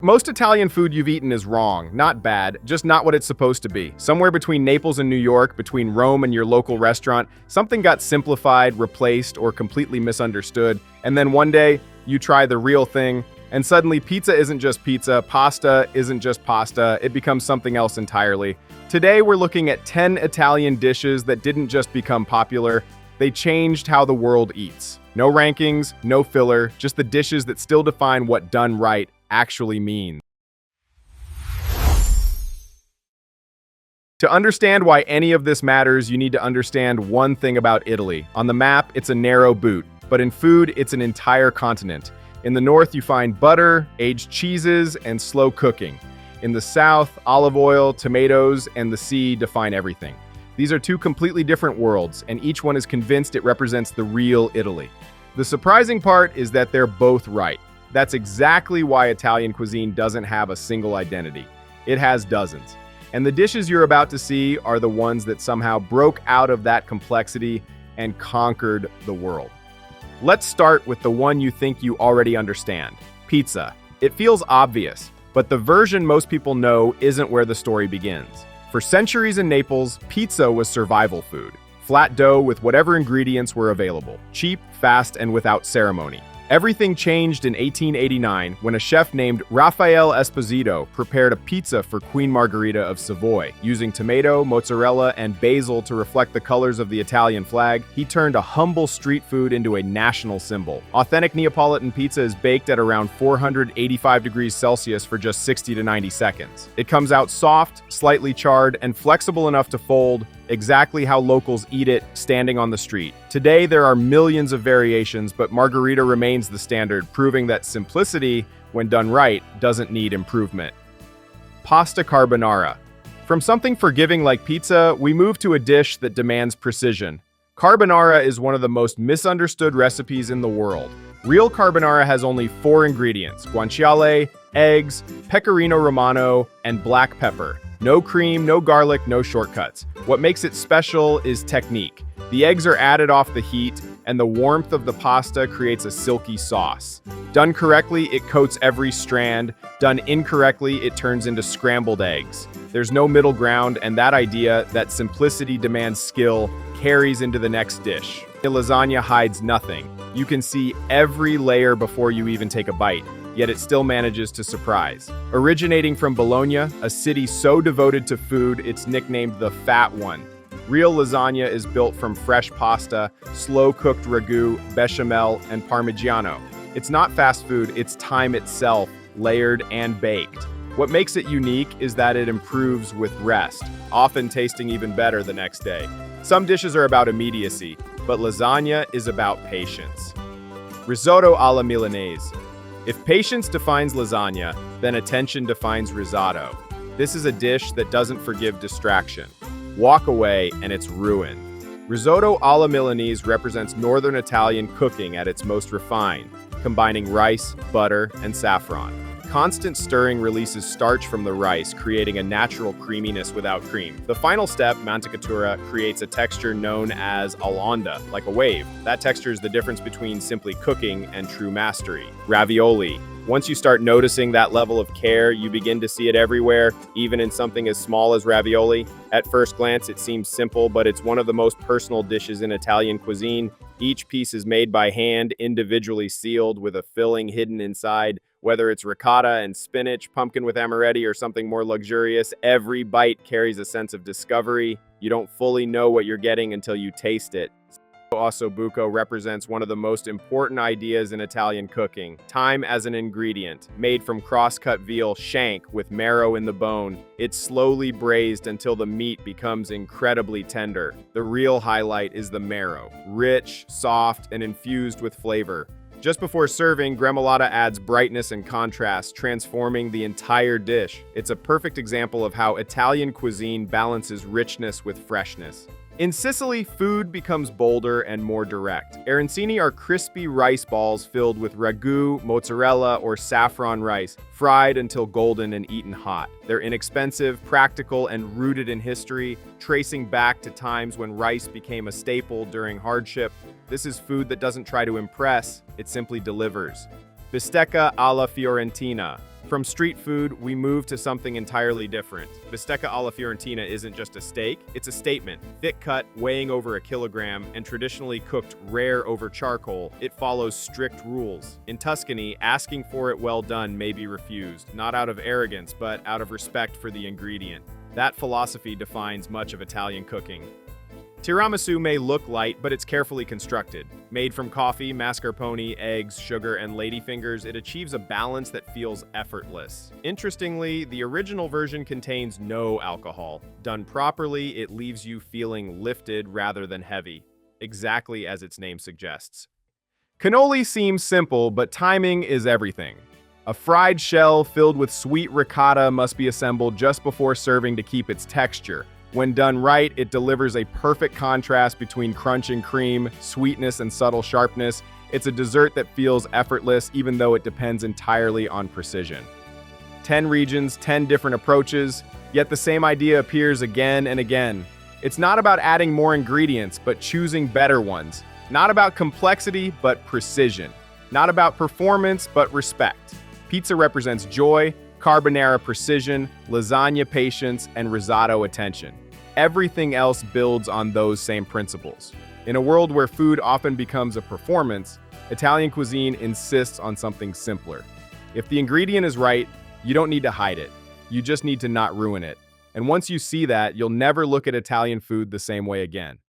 Most Italian food you've eaten is wrong, not bad, just not what it's supposed to be. Somewhere between Naples and New York, between Rome and your local restaurant, something got simplified, replaced, or completely misunderstood, and then one day, you try the real thing, and suddenly pizza isn't just pizza, pasta isn't just pasta, it becomes something else entirely. Today, we're looking at 10 Italian dishes that didn't just become popular, they changed how the world eats. No rankings, no filler, just the dishes that still define what done right actually means. To understand why any of this matters, you need to understand one thing about Italy. On the map, it's a narrow boot, but in food, it's an entire continent. In the north, you find butter, aged cheeses, and slow cooking. In the south, olive oil, tomatoes, and the sea define everything. These are two completely different worlds, and each one is convinced it represents the real Italy. The surprising part is that they're both right. That's exactly why Italian cuisine doesn't have a single identity. It has dozens. And the dishes you're about to see are the ones that somehow broke out of that complexity and conquered the world. Let's start with the one you think you already understand, pizza. It feels obvious, but the version most people know isn't where the story begins. For centuries in Naples, pizza was survival food. Flat dough with whatever ingredients were available. Cheap, fast, and without ceremony. Everything changed in 1889 when a chef named Raffaele Esposito prepared a pizza for Queen Margherita of Savoy. Using tomato, mozzarella, and basil to reflect the colors of the Italian flag, he turned a humble street food into a national symbol. Authentic Neapolitan pizza is baked at around 485 degrees Celsius for just 60 to 90 seconds. It comes out soft, slightly charred, and flexible enough to fold, exactly how locals eat it standing on the street. Today, there are millions of variations, but Margherita remains the standard, proving that simplicity, when done right, doesn't need improvement. Pasta carbonara. From something forgiving like pizza, we move to a dish that demands precision. Carbonara is one of the most misunderstood recipes in the world. Real carbonara has only 4 ingredients: guanciale, eggs, pecorino romano, and black pepper. No cream, no garlic, no shortcuts. What makes it special is technique. The eggs are added off the heat, and the warmth of the pasta creates a silky sauce. Done correctly, it coats every strand. Done incorrectly, it turns into scrambled eggs. There's no middle ground, and that idea, that simplicity demands skill, carries into the next dish. The lasagna hides nothing. You can see every layer before you even take a bite, yet it still manages to surprise. Originating from Bologna, a city so devoted to food, it's nicknamed the Fat One. Real lasagna is built from fresh pasta, slow-cooked ragu, bechamel, and parmigiano. It's not fast food, it's time itself, layered and baked. What makes it unique is that it improves with rest, often tasting even better the next day. Some dishes are about immediacy, but lasagna is about patience. Risotto alla Milanese. If patience defines lasagna, then attention defines risotto. This is a dish that doesn't forgive distraction. Walk away and it's ruined. Risotto alla Milanese represents Northern Italian cooking at its most refined, combining rice, butter, and saffron. Constant stirring releases starch from the rice, creating a natural creaminess without cream. The final step, mantecatura, creates a texture known as all'onda, like a wave. That texture is the difference between simply cooking and true mastery. Ravioli. Once you start noticing that level of care, you begin to see it everywhere, even in something as small as ravioli. At first glance, it seems simple, but it's one of the most personal dishes in Italian cuisine. Each piece is made by hand, individually sealed, with a filling hidden inside. Whether it's ricotta and spinach, pumpkin with amaretti, or something more luxurious, every bite carries a sense of discovery. You don't fully know what you're getting until you taste it. Ossobuco represents one of the most important ideas in Italian cooking: time as an ingredient. Made from cross-cut veal shank with marrow in the bone, it's slowly braised until the meat becomes incredibly tender. The real highlight is the marrow, rich, soft, and infused with flavor. Just before serving, gremolata adds brightness and contrast, transforming the entire dish. It's a perfect example of how Italian cuisine balances richness with freshness. In Sicily, food becomes bolder and more direct. Arancini are crispy rice balls filled with ragu, mozzarella, or saffron rice, fried until golden and eaten hot. They're inexpensive, practical, and rooted in history, tracing back to times when rice became a staple during hardship. This is food that doesn't try to impress, it simply delivers. Bistecca alla Fiorentina. From street food, we move to something entirely different. Bistecca alla Fiorentina isn't just a steak, it's a statement. Thick cut, weighing over a kilogram, and traditionally cooked rare over charcoal, it follows strict rules. In Tuscany, asking for it well done may be refused, not out of arrogance, but out of respect for the ingredient. That philosophy defines much of Italian cooking. Tiramisu may look light, but it's carefully constructed. Made from coffee, mascarpone, eggs, sugar, and ladyfingers, it achieves a balance that feels effortless. Interestingly, the original version contains no alcohol. Done properly, it leaves you feeling lifted rather than heavy, exactly as its name suggests. Cannoli seems simple, but timing is everything. A fried shell filled with sweet ricotta must be assembled just before serving to keep its texture. When done right, it delivers a perfect contrast between crunch and cream, sweetness and subtle sharpness. It's a dessert that feels effortless, even though it depends entirely on precision. 10 regions, 10 different approaches, yet the same idea appears again and again. It's not about adding more ingredients, but choosing better ones. Not about complexity, but precision. Not about performance, but respect. Pizza represents joy, carbonara precision, lasagna patience, and risotto attention. Everything else builds on those same principles. In a world where food often becomes a performance, Italian cuisine insists on something simpler. If the ingredient is right, you don't need to hide it. You just need to not ruin it. And once you see that, you'll never look at Italian food the same way again.